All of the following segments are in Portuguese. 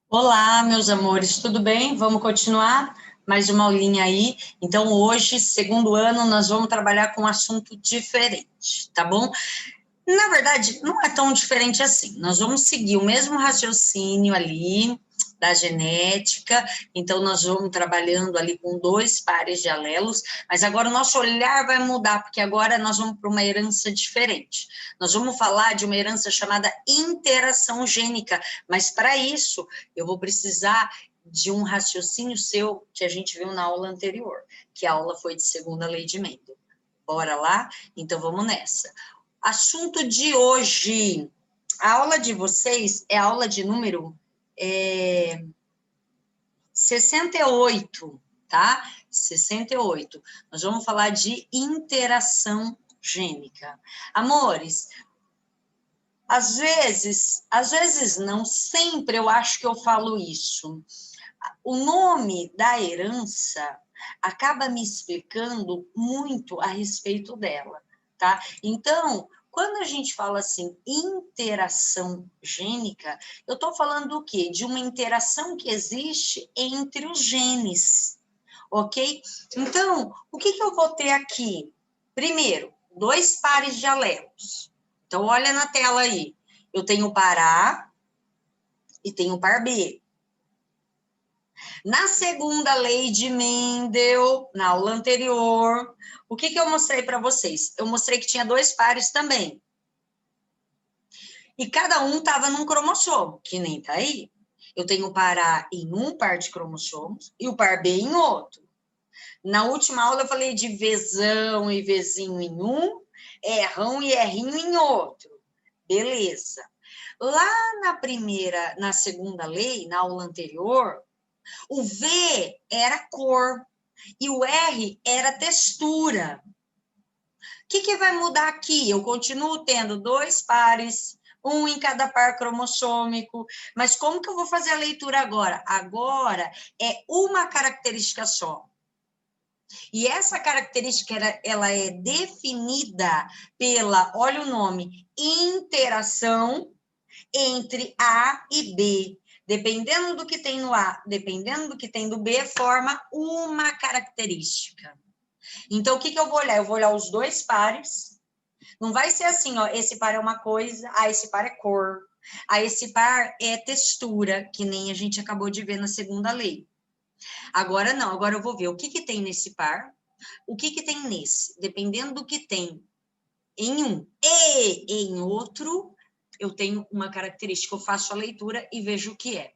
Olá, meus amores, tudo bem? Vamos continuar? Mais uma aulinha aí. Então, hoje, segundo ano, nós vamos trabalhar com um assunto diferente, tá bom? Na verdade, não é tão diferente assim. Nós vamos seguir o mesmo raciocínio ali da genética, então nós vamos trabalhando ali com dois pares de alelos, mas agora o nosso olhar vai mudar, porque agora nós vamos para uma herança diferente. Nós vamos falar de uma herança chamada interação gênica, mas para isso eu vou precisar de um raciocínio seu que a gente viu na aula anterior, que a aula foi de segunda lei de Mendel. Bora lá? Então vamos nessa. Assunto de hoje. A aula de vocês é a aula de número 68, tá? 68. Nós vamos falar de interação gênica. Amores, às vezes não, sempre eu acho que eu falo isso. O nome da herança acaba me explicando muito a respeito dela, tá? Então, quando a gente fala assim, interação gênica, eu estou falando do quê? De uma interação que existe entre os genes, ok? Então, o que eu vou ter aqui? Primeiro, dois pares de alelos. Então, olha na tela aí. Eu tenho o par A e tenho o par B. Na segunda lei de Mendel, na aula anterior, o que eu mostrei para vocês? Eu mostrei que tinha dois pares também. E cada um estava num cromossomo, que nem tá aí. Eu tenho o par A em um par de cromossomos e o par B em outro. Na última aula eu falei de Vzão e Vzinho em um, Rão e Rzinho em outro. Beleza. Lá na segunda lei, na aula anterior, o V era cor e o R era textura. O que vai mudar aqui? Eu continuo tendo dois pares, um em cada par cromossômico, mas como que eu vou fazer a leitura agora? Agora é uma característica só. E essa característica, ela é definida pela, olha o nome, interação entre A e B. Dependendo do que tem no A, dependendo do que tem no B, forma uma característica. Então, o que eu vou olhar? Eu vou olhar os dois pares. Não vai ser assim, ó, esse par é uma coisa, esse par é cor, esse par é textura, que nem a gente acabou de ver na segunda lei. Agora não, agora eu vou ver o que tem nesse par, o que tem nesse. Dependendo do que tem em um e em outro, eu tenho uma característica, eu faço a leitura e vejo o que é.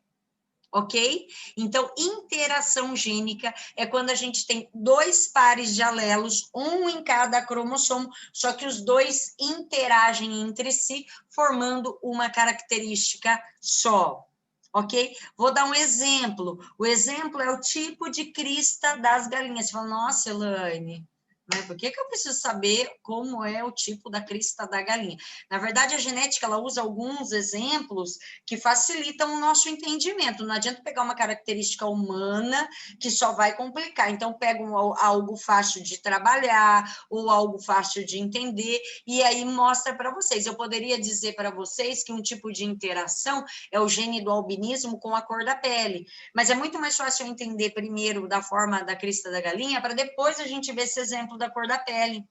Ok? Então, interação gênica é quando a gente tem dois pares de alelos, um em cada cromossomo, só que os dois interagem entre si, formando uma característica só. Ok? Vou dar um exemplo. O exemplo é o tipo de crista das galinhas. Você fala, nossa, Elaine, né? Por que eu preciso saber como é o tipo da crista da galinha? Na verdade, a genética ela usa alguns exemplos que facilitam o nosso entendimento. Não adianta pegar uma característica humana que só vai complicar. Então, pega algo fácil de trabalhar ou algo fácil de entender e aí mostra para vocês. Eu poderia dizer para vocês que um tipo de interação é o gene do albinismo com a cor da pele, mas é muito mais fácil entender primeiro da forma da crista da galinha para depois a gente ver esse exemplo da cor da pele,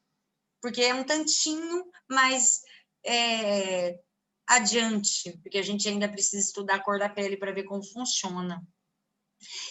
porque é um tantinho mais adiante, porque a gente ainda precisa estudar a cor da pele para ver como funciona.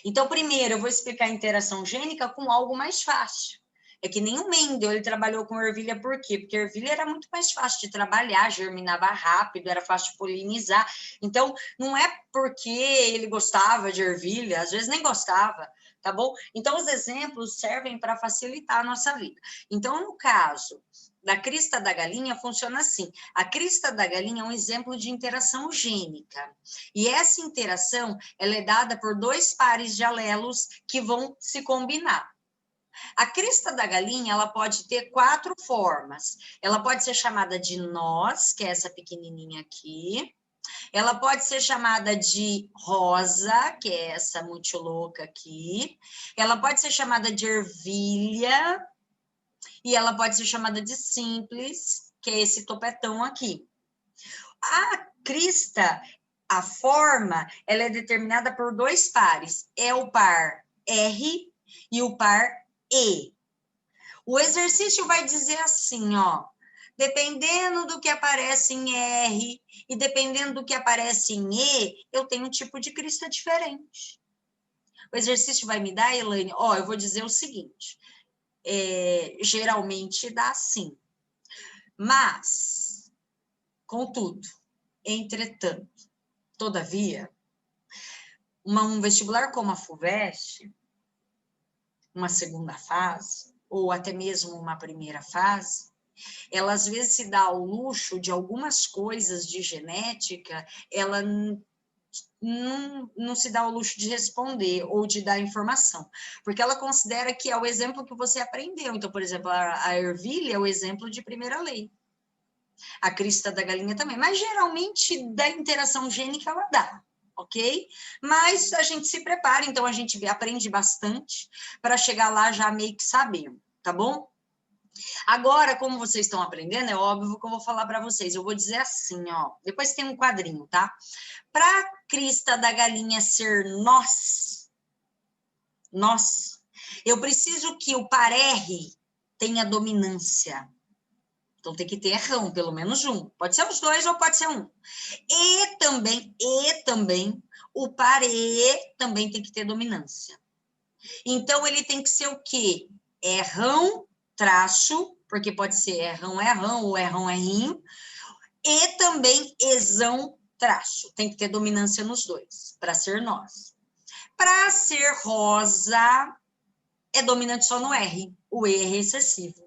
Então, primeiro, eu vou explicar a interação gênica com algo mais fácil. É que nem o Mendel, ele trabalhou com ervilha, por quê? Porque a ervilha era muito mais fácil de trabalhar, germinava rápido, era fácil de polinizar. Então, não é porque ele gostava de ervilha, às vezes nem gostava, tá bom? Então, os exemplos servem para facilitar a nossa vida. Então, no caso da crista da galinha, funciona assim. A crista da galinha é um exemplo de interação gênica. E essa interação, ela é dada por dois pares de alelos que vão se combinar. A crista da galinha, ela pode ter quatro formas. Ela pode ser chamada de noz, que é essa pequenininha aqui. Ela pode ser chamada de rosa, que é essa muito louca aqui. Ela pode ser chamada de ervilha. E ela pode ser chamada de simples, que é esse topetão aqui. A crista A forma, ela é determinada por dois pares. É o par R e o par E. O exercício vai dizer assim, ó. Dependendo do que aparece em R e dependendo do que aparece em E, eu tenho um tipo de crista diferente. O exercício vai me dar, Elaine, ó, eu vou dizer o seguinte. Geralmente dá assim. Mas, contudo, entretanto, todavia, um vestibular como a FUVEST, uma segunda fase, ou até mesmo uma primeira fase, ela às vezes se dá ao luxo de algumas coisas de genética, ela não se dá ao luxo de responder ou de dar informação, porque ela considera que é o exemplo que você aprendeu. Então, por exemplo, a ervilha é o exemplo de primeira lei. A crista da galinha também, mas geralmente da interação gênica ela dá, ok? Mas a gente se prepara, então a gente aprende bastante para chegar lá já meio que sabendo, tá bom? Agora, como vocês estão aprendendo, é óbvio que eu vou falar para vocês. Eu vou dizer assim, ó. Depois tem um quadrinho, tá? Para a crista da galinha ser nós, eu preciso que o par R tenha dominância. Então, tem que ter rão, pelo menos um. Pode ser os dois ou pode ser um. E também, o par E também tem que ter dominância. Então, ele tem que ser o quê? Rão, traço, porque pode ser rão, ou rão, rinho. E também esão, traço. Tem que ter dominância nos dois, para ser nós. Para ser rosa, é dominante só no R. O E é recessivo.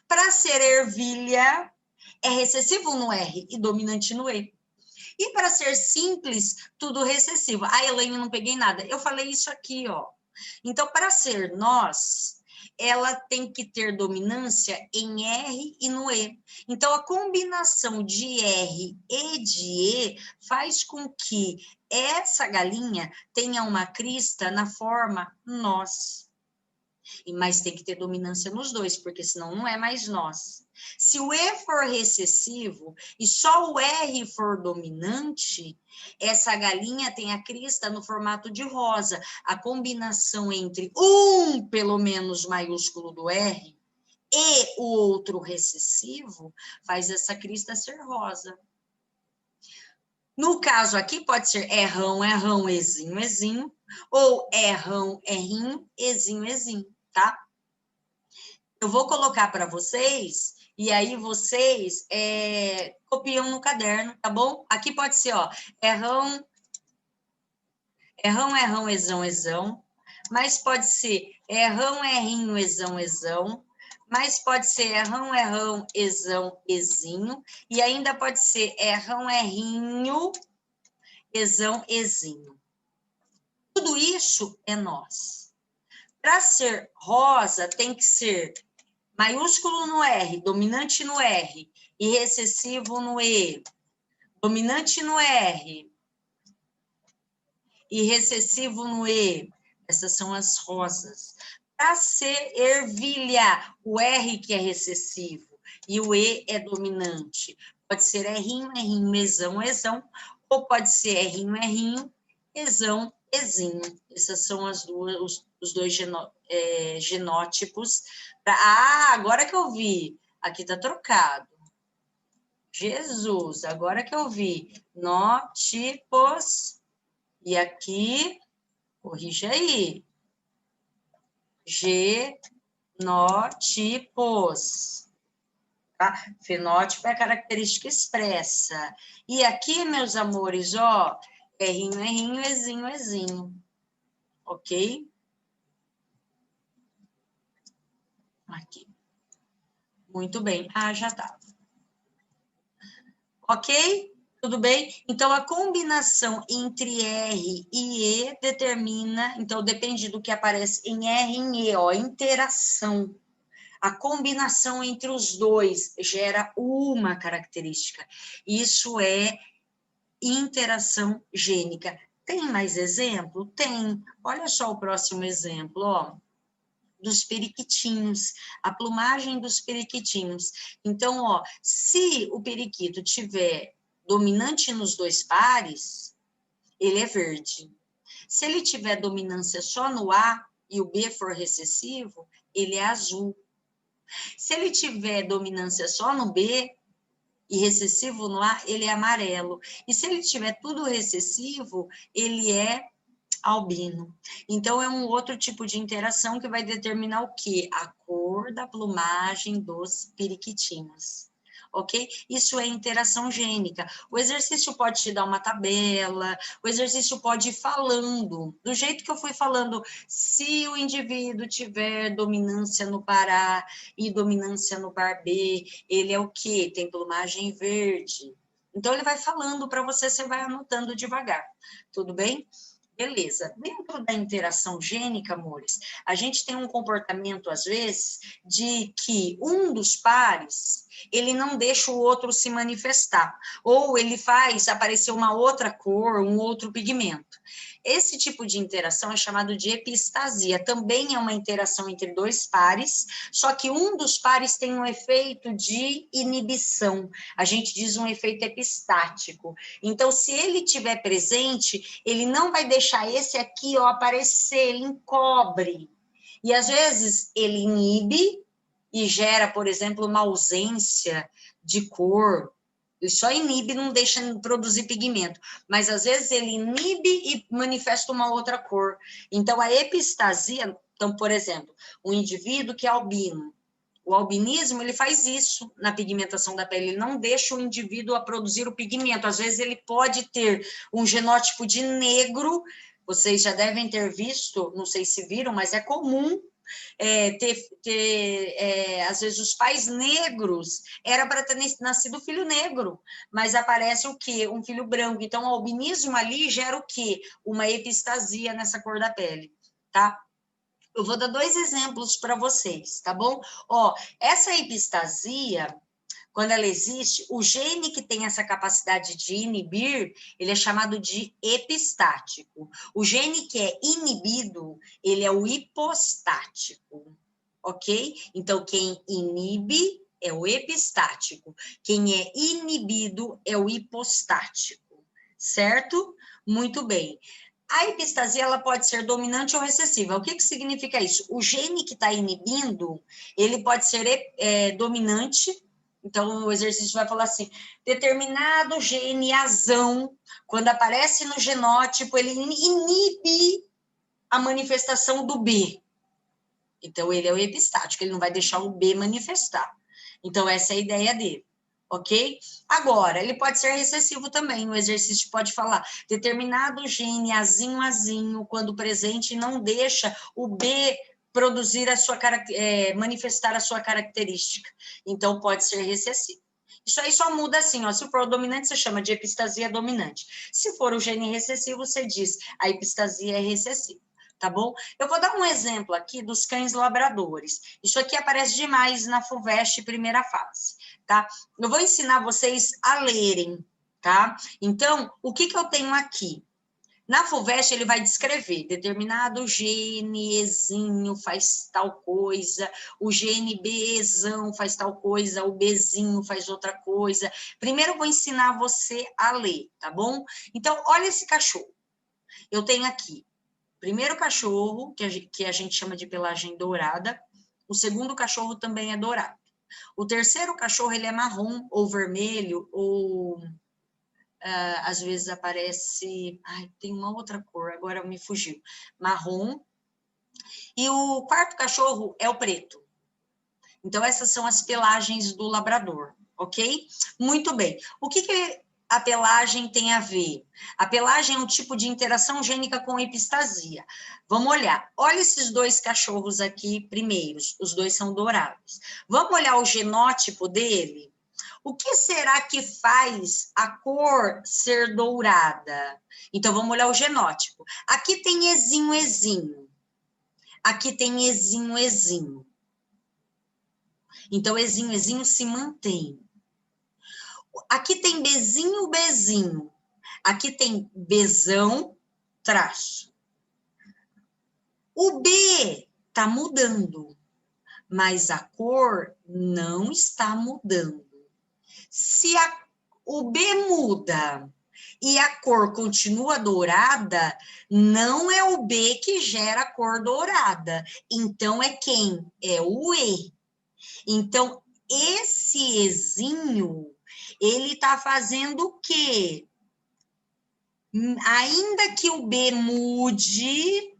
Para ser ervilha, é recessivo no R e dominante no E. E para ser simples, tudo recessivo. A Elaine, não peguei nada. Eu falei isso aqui, ó. Então, para ser nós, ela tem que ter dominância em R e no E. Então, a combinação de R e de E faz com que essa galinha tenha uma crista na forma nós. Mas tem que ter dominância nos dois, porque senão não é mais nós. Se o E for recessivo e só o R for dominante, essa galinha tem a crista no formato de rosa. A combinação entre um, pelo menos, maiúsculo do R e o outro recessivo faz essa crista ser rosa. No caso aqui, pode ser rão, ezinho, ezinho, ou rão, rinho, ezinho, ezinho, tá? Eu vou colocar para vocês, e aí vocês copiam no caderno, tá bom? Aqui pode ser, ó, rão, ezão, ezão, mas pode ser rão, rinho, ezão, ezão, mas pode ser rão, ezão, ezinho, e ainda pode ser rão, rinho, ezão, ezinho. Tudo isso é nós. Para ser rosa, tem que ser maiúsculo no R, dominante no R e recessivo no E. Dominante no R e recessivo no E. Essas são as rosas. Para ser ervilha, o R que é recessivo e o E é dominante. Pode ser rinho, ezão, ezão, ou pode ser rinho, ezão, ezinho. Essas são os dois genótipos. Agora que eu vi. Aqui tá trocado. Jesus, agora que eu vi. Nótipos. E aqui, corrige aí. Genótipos. Tá? Fenótipo é a característica expressa. E aqui, meus amores, ó, rinho, ezinho, ezinho. Ok? Aqui. Muito bem. Já tá. Ok? Tudo bem? Então, a combinação entre R e E determina, então, depende do que aparece em R e em E, ó, interação. A combinação entre os dois gera uma característica. Isso é interação gênica. Tem mais exemplo? Tem. Olha só o próximo exemplo, ó, dos periquitinhos, a plumagem dos periquitinhos. Então, ó, se o periquito tiver dominante nos dois pares, ele é verde. Se ele tiver dominância só no A e o B for recessivo, ele é azul. Se ele tiver dominância só no B e recessivo no A, ele é amarelo. E se ele tiver tudo recessivo, ele é albino. Então, é um outro tipo de interação que vai determinar o quê? A cor da plumagem dos periquitinhos. Ok? Isso é interação gênica. O exercício pode te dar uma tabela, o exercício pode ir falando, do jeito que eu fui falando, se o indivíduo tiver dominância no par A e dominância no par B, ele é o quê? Tem plumagem verde. Então, ele vai falando para você, você vai anotando devagar. Tudo bem? Beleza. Dentro da interação gênica, amores, a gente tem um comportamento, às vezes, de que um dos pares, ele não deixa o outro se manifestar, ou ele faz aparecer uma outra cor, um outro pigmento. Esse tipo de interação é chamado de epistasia, também é uma interação entre dois pares, só que um dos pares tem um efeito de inibição, a gente diz um efeito epistático. Então, se ele estiver presente, ele não vai deixar esse aqui, ó, aparecer, ele encobre. E, às vezes, ele inibe e gera, por exemplo, uma ausência de cor. Ele só inibe, não deixa produzir pigmento. Mas, às vezes, ele inibe e manifesta uma outra cor. Então, a epistasia... Então, por exemplo, um indivíduo que é albino, o albinismo, ele faz isso na pigmentação da pele, ele não deixa o indivíduo a produzir o pigmento. Às vezes ele pode ter um genótipo de negro, vocês já devem ter visto, não sei se viram, mas é comum às vezes, os pais negros, era para ter nascido filho negro, mas aparece o quê? Um filho branco. Então, o albinismo ali gera o quê? Uma epistasia nessa cor da pele, tá? Eu vou dar 2 exemplos para vocês, tá bom? Ó, essa epistasia, quando ela existe, o gene que tem essa capacidade de inibir, ele é chamado de epistático. O gene que é inibido, ele é o hipostático, ok? Então, quem inibe é o epistático, quem é inibido é o hipostático, certo? Muito bem. A epistasia, ela pode ser dominante ou recessiva. O que significa isso? O gene que está inibindo, ele pode ser dominante. Então, o exercício vai falar assim, determinado gene azão, quando aparece no genótipo, ele inibe a manifestação do B. Então, ele é o epistático, ele não vai deixar o B manifestar. Então, essa é a ideia dele. Ok? Agora, ele pode ser recessivo também, o exercício pode falar, determinado gene azinho, quando presente, não deixa o B produzir a sua manifestar a sua característica, então pode ser recessivo. Isso aí só muda assim, ó, se for o dominante, você chama de epistasia dominante. Se for o gene recessivo, você diz, a epistasia é recessiva. Tá bom? Eu vou dar um exemplo aqui dos cães labradores. Isso aqui aparece demais na FUVEST primeira fase, tá? Eu vou ensinar vocês a lerem, tá? Então, o que eu tenho aqui? Na FUVEST, ele vai descrever, determinado gene Ezinho faz tal coisa, o gene Bzão faz tal coisa, o Bzinho faz outra coisa. Primeiro, eu vou ensinar você a ler, tá bom? Então, olha esse cachorro. Eu tenho aqui primeiro cachorro, que a gente chama de pelagem dourada. O segundo cachorro também é dourado. O terceiro cachorro, ele é marrom ou vermelho, ou às vezes aparece... Ai, tem uma outra cor, agora me fugiu. Marrom. E o quarto cachorro é o preto. Então, essas são as pelagens do labrador, ok? Muito bem. O que a pelagem tem a ver? A pelagem é um tipo de interação gênica com epistasia. Vamos olhar. Olha esses 2 cachorros aqui primeiros. Os 2 são dourados. Vamos olhar o genótipo dele? O que será que faz a cor ser dourada? Então, vamos olhar o genótipo. Aqui tem Ezinho. Aqui tem Ezinho. Então, Ezinho se mantém. Aqui tem Bzinho. Aqui tem Bzão, traço. O B está mudando, mas a cor não está mudando. Se o B muda e a cor continua dourada, não é o B que gera a cor dourada. Então, é quem? É o E. Então, esse Ezinho, ele está fazendo o quê? Ainda que o B mude,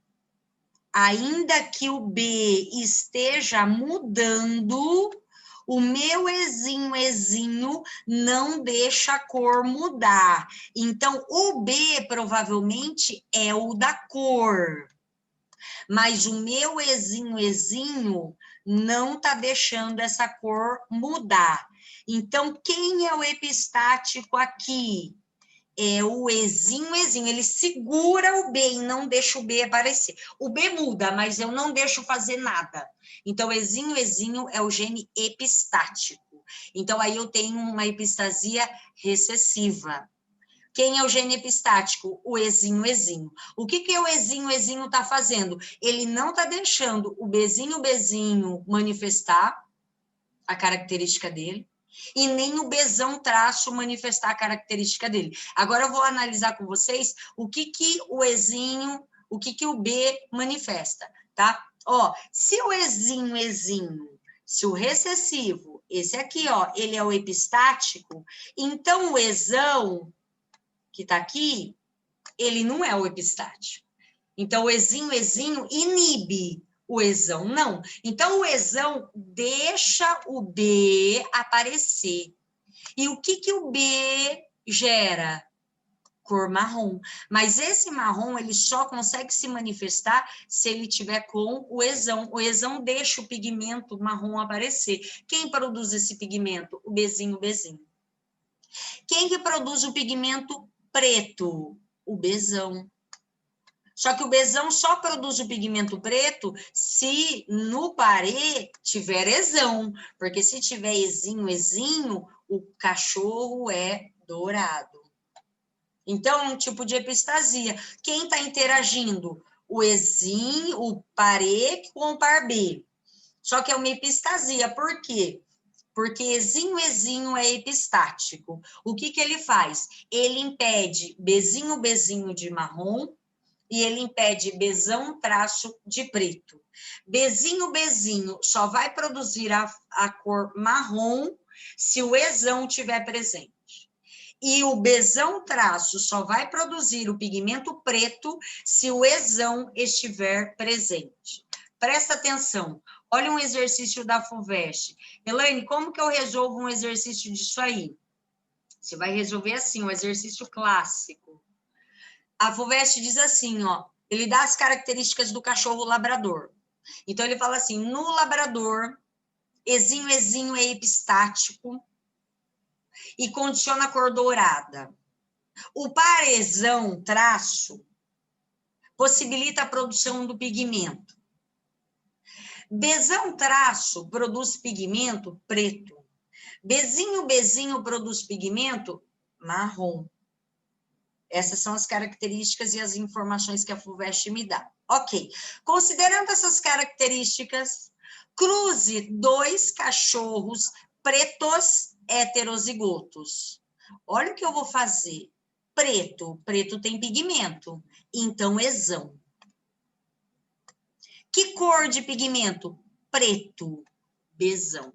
ainda que o B esteja mudando, o meu Ezinho não deixa a cor mudar. Então, o B provavelmente é o da cor. Mas o meu Ezinho não está deixando essa cor mudar. Então, quem é o epistático aqui? É o Ezinho. Ele segura o B e não deixa o B aparecer. O B muda, mas eu não deixo fazer nada. Então, Ezinho é o gene epistático. Então, aí eu tenho uma epistasia recessiva. Quem é o gene epistático? O Ezinho. O que o Ezinho está fazendo? Ele não está deixando o Bzinho manifestar a característica dele, e nem o Bzão traço manifestar a característica dele. Agora eu vou analisar com vocês o que o Ezinho, o que o B manifesta, tá? Ó, se o Ezinho, se o recessivo, esse aqui, ó, ele é o epistático, então o Ezão, que tá aqui, ele não é o epistático. Então, o Ezinho inibe. O Ezão não. Então, o Ezão deixa o B aparecer. E o que o B gera? Cor marrom. Mas esse marrom, ele só consegue se manifestar se ele tiver com o Ezão. O Ezão deixa o pigmento marrom aparecer. Quem produz esse pigmento? O Bzinho. Quem que produz o pigmento preto? O Bzão. Só que o Bzão só produz o pigmento preto se no parê tiver Ezão, porque se tiver Ezinho, o cachorro é dourado. Então, é um tipo de epistasia. Quem está interagindo? O Ezinho, o parê com o par B. Só que é uma epistasia. Por quê? Porque Ezinho é epistático. O que ele faz? Ele impede Bzinho de marrom, e ele impede Bzão traço de preto. Bzinho só vai produzir a cor marrom se o Ezão estiver presente. E o Bzão traço só vai produzir o pigmento preto se o Ezão estiver presente. Presta atenção. Olha um exercício da FUVEST. Elaine, como que eu resolvo um exercício disso aí? Você vai resolver assim, um exercício clássico. A FUVEST diz assim, ó, ele dá as características do cachorro labrador. Então, ele fala assim, no labrador, Ezinho é epistático e condiciona a cor dourada. O parezão traço possibilita a produção do pigmento. Bzão traço produz pigmento preto. Bzinho produz pigmento marrom. Essas são as características e as informações que a FUVEST me dá. Ok. Considerando essas características, cruze 2 cachorros pretos heterozigotos. Olha o que eu vou fazer. Preto tem pigmento, então Ezão. Que cor de pigmento? Preto, Bzão.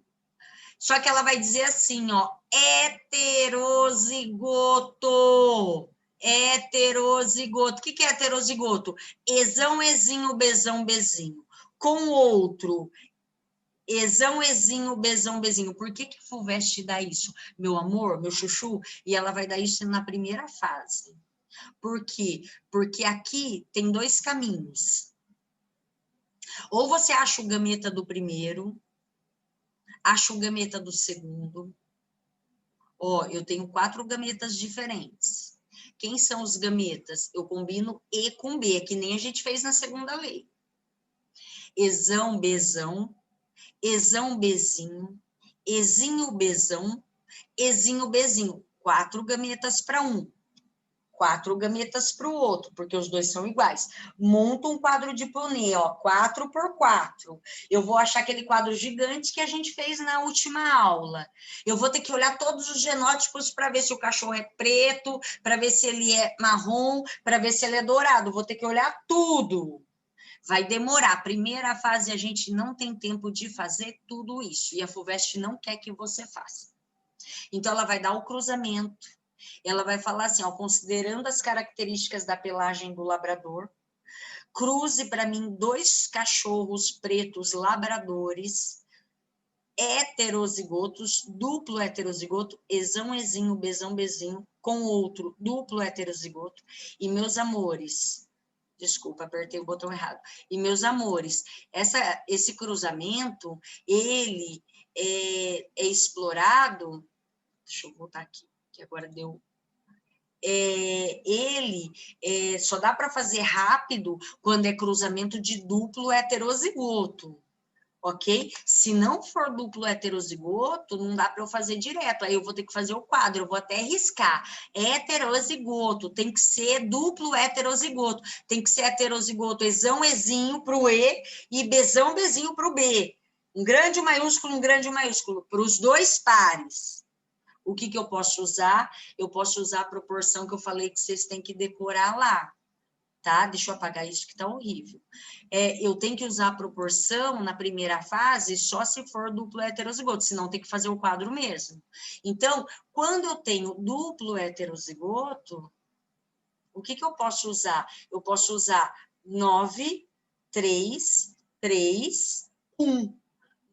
Só que ela vai dizer assim, ó, heterozigoto. Heterozigoto. O que é heterozigoto? Ezão, Bzão. Com outro, Ezão, Bzão. Por que a FUVEST dá isso? Meu amor, meu chuchu, e ela vai dar isso na primeira fase. Por quê? Porque aqui tem 2 caminhos. Ou você acha o gameta do primeiro, acha o gameta do segundo. Ó, eu tenho 4 gametas diferentes. Quem são os gametas? Eu combino E com B, que nem a gente fez na segunda lei. Ezão, Bzão, Ezão, Bzinho, Ezinho, Bzão, Ezinho. 4 gametas para 1. 4 gametas para o outro, porque os dois são iguais. Monto um quadro de Punnett, ó, 4 por 4. Eu vou achar aquele quadro gigante que a gente fez na última aula. Eu vou ter que olhar todos os genótipos para ver se o cachorro é preto, para ver se ele é marrom, para ver se ele é dourado. Vou ter que olhar tudo. Vai demorar. A primeira fase, a gente não tem tempo de fazer tudo isso. E a FUVEST não quer que você faça. Então, ela vai dar o cruzamento. Ela vai falar assim, ó, considerando as características da pelagem do labrador, cruze para mim 2 cachorros pretos labradores, heterozigotos, duplo heterozigoto, exão, ezinho, bezão, bezinho, com outro duplo heterozigoto. E, meus amores, desculpa, apertei o botão errado. E, meus amores, esse cruzamento, ele é explorado... Deixa eu voltar aqui, que agora deu... só dá para fazer rápido quando é cruzamento de duplo heterozigoto, ok? Se não for duplo heterozigoto, não dá para eu fazer direto, aí eu vou ter que fazer o quadro, eu vou até riscar. Heterozigoto, tem que ser duplo heterozigoto, tem que ser heterozigoto exão, ezinho para o E e bezão, bezinho para o B. Um grande maiúsculo, para os 2 pares. O que eu posso usar? Eu posso usar a proporção que eu falei que vocês têm que decorar lá, tá? Deixa eu apagar isso que tá horrível. Eu tenho que usar a proporção na primeira fase só se for duplo heterozigoto, senão tem que fazer o quadro mesmo. Então, quando eu tenho duplo heterozigoto, o que eu posso usar? Eu posso usar 9, 3, 3, 1.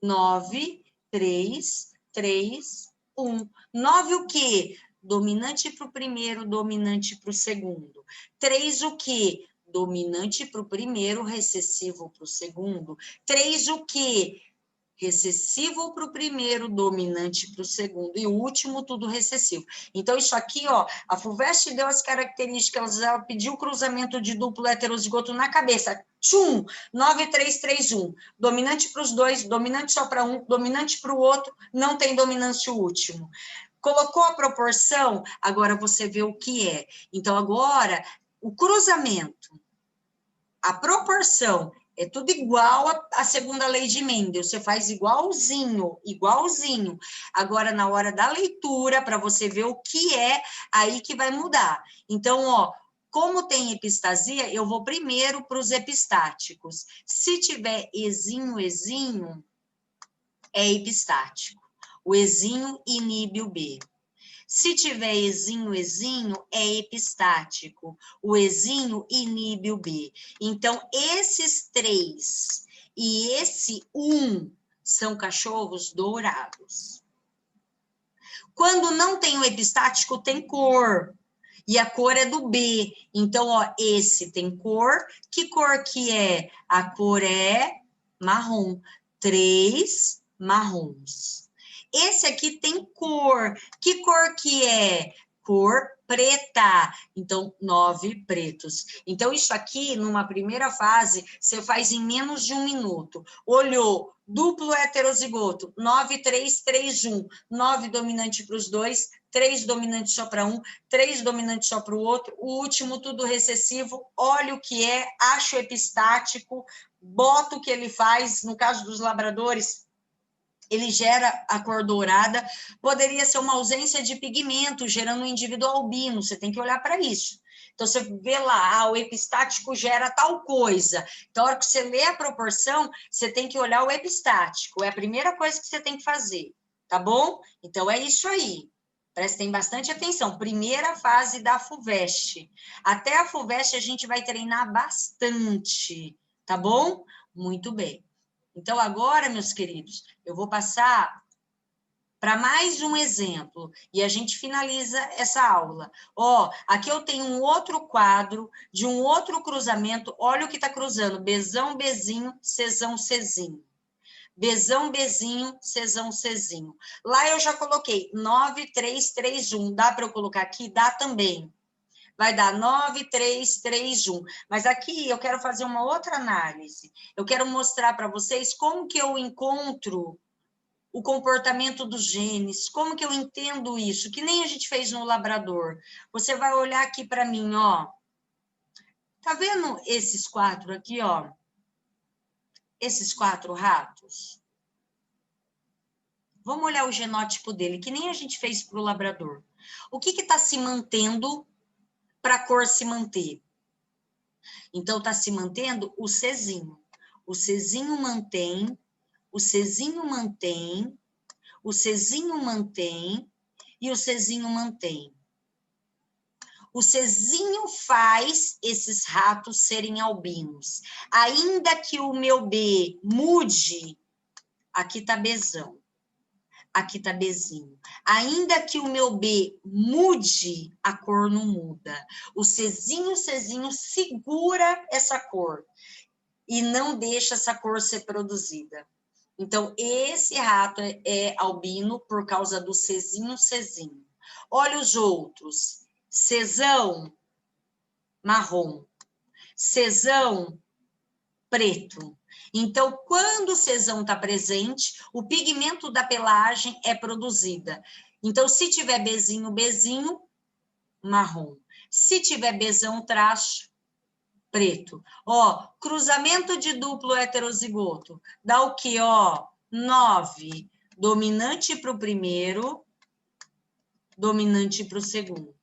9, 3, 3, 1. 9 o quê? Dominante para o primeiro, dominante para o segundo. 3 o quê? Dominante para o primeiro, recessivo para o segundo. 3 o quê? Recessivo para o primeiro, dominante para o segundo, e o último, tudo recessivo. Então, isso aqui, ó, a FUVEST deu as características, ela pediu o cruzamento de duplo heterozigoto na cabeça. Tchum! 9, 3, 3, 1. Dominante para os 2, dominante só para um, dominante para o outro, não tem dominante o último. Colocou a proporção, agora você vê o que é. Então, agora, o cruzamento, a proporção, é tudo igual à segunda lei de Mendel, você faz igualzinho, igualzinho. Agora, na hora da leitura, para você ver o que é, aí que vai mudar. Então, ó, como tem epistasia, eu vou primeiro para os epistáticos. Se tiver ezinho, ezinho, é epistático. O ezinho inibe o B. Se tiver ezinho, ezinho, é epistático. O ezinho inibe o B. Então, esses 3 e esse 1 são cachorros dourados. Quando não tem o epistático, tem cor. E a cor é do B. Então, ó, esse tem cor. Que cor que é? A cor é marrom. 3 marrons. Esse aqui tem cor. Que cor que é? Cor preta. Então, 9 pretos. Então, isso aqui, numa primeira fase, você faz em menos de 1 minuto. Olhou, duplo heterozigoto, 9, 3, 3, 1. 9 dominante para os 2, 3 dominante só para um, 3 dominante só para o outro, o último tudo recessivo, olha o que é, acha o epistático, bota o que ele faz, no caso dos labradores, ele gera a cor dourada, poderia ser uma ausência de pigmento, gerando um indivíduo albino, você tem que olhar para isso. Então, você vê lá, o epistático gera tal coisa. Então, na hora que você lê a proporção, você tem que olhar o epistático, é a primeira coisa que você tem que fazer, tá bom? Então, é isso aí. Prestem bastante atenção. Primeira fase da FUVEST. Até a FUVEST a gente vai treinar bastante, tá bom? Muito bem. Então, agora, meus queridos, eu vou passar para mais um exemplo e a gente finaliza essa aula. Ó, aqui eu tenho um outro quadro de um outro cruzamento. Olha o que está cruzando. Bezão, bezinho, cesão, cezinho. Bezão, bezinho, cesão, cezinho. Lá eu já coloquei 9, 3, 3, 1. Dá para eu colocar aqui? Dá também. Vai dar 9, 3, 3, 1. Mas aqui eu quero fazer uma outra análise. Eu quero mostrar para vocês como que eu encontro o comportamento dos genes, como que eu entendo isso? Que nem a gente fez no labrador. Você vai olhar aqui para mim, ó. Tá vendo esses 4 aqui, ó? Esses 4 ratos? Vamos olhar o genótipo dele, que nem a gente fez para o labrador. O que está se mantendo para a cor se manter? Então, está se mantendo o Czinho. O Czinho mantém, o Czinho mantém, o Czinho mantém e o Czinho mantém. O Czinho faz esses ratos serem albinos. Ainda que o meu B mude, aqui está Bzão. Aqui está Bzinho. Ainda que o meu B mude, a cor não muda. O Czinho segura essa cor e não deixa essa cor ser produzida. Então, esse rato é albino por causa do Czinho. Olha os outros. Czão, marrom. Czão, preto. Então, quando o Czão está presente, o pigmento da pelagem é produzida. Então, se tiver Bzinho, marrom. Se tiver Bzão, traço, preto. Ó, cruzamento de duplo heterozigoto. Dá o quê? Ó, 9. Dominante para o primeiro, dominante para o segundo.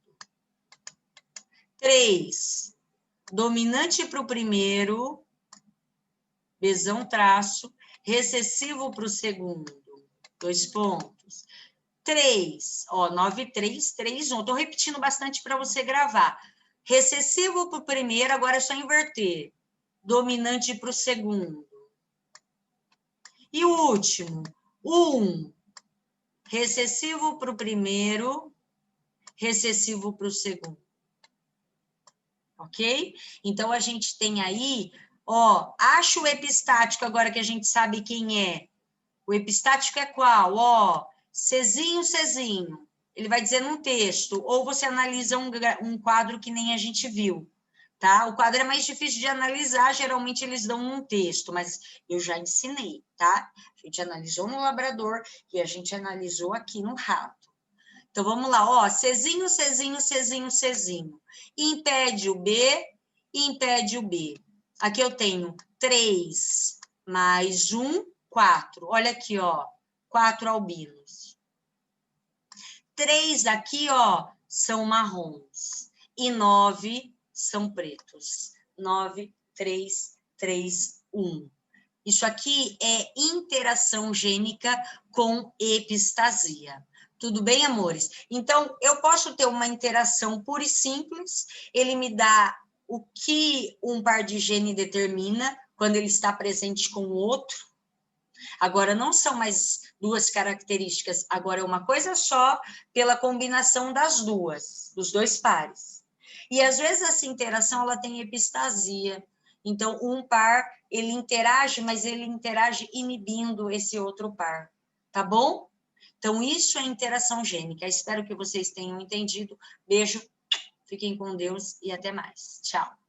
3. Dominante para o primeiro, Bzão traço, recessivo para o segundo, 2 pontos. 3, ó, 9, 3, 3, 1. Estou repetindo bastante para você gravar. Recessivo para o primeiro, agora é só inverter. Dominante para o segundo. E o último, 1. Recessivo para o primeiro, recessivo para o segundo. Ok? Então, a gente tem aí, ó, acha o epistático agora que a gente sabe quem é. O epistático é qual? Ó, Czinho. Ele vai dizer num texto, ou você analisa um quadro que nem a gente viu, tá? O quadro é mais difícil de analisar, geralmente eles dão num texto, mas eu já ensinei, tá? A gente analisou no labrador e a gente analisou aqui no rato. Então, vamos lá, ó, Czinho. Impede o B e impede o B. Aqui eu tenho 3 mais 1, 4. Olha aqui, ó, 4 albinos. 3 aqui, ó, são marrons. E 9 são pretos. 9, 3, 3, 1. Isso aqui é interação gênica com epistasia. Tudo bem, amores? Então, eu posso ter uma interação pura e simples, ele me dá o que um par de gene determina quando ele está presente com o outro. Agora, não são mais 2 características, agora é uma coisa só pela combinação das duas, dos 2 pares. E, às vezes, essa interação ela tem epistasia. Então, um par, ele interage, mas ele interage inibindo esse outro par, tá bom? Então, isso é interação gênica. Espero que vocês tenham entendido. Beijo, fiquem com Deus e até mais. Tchau.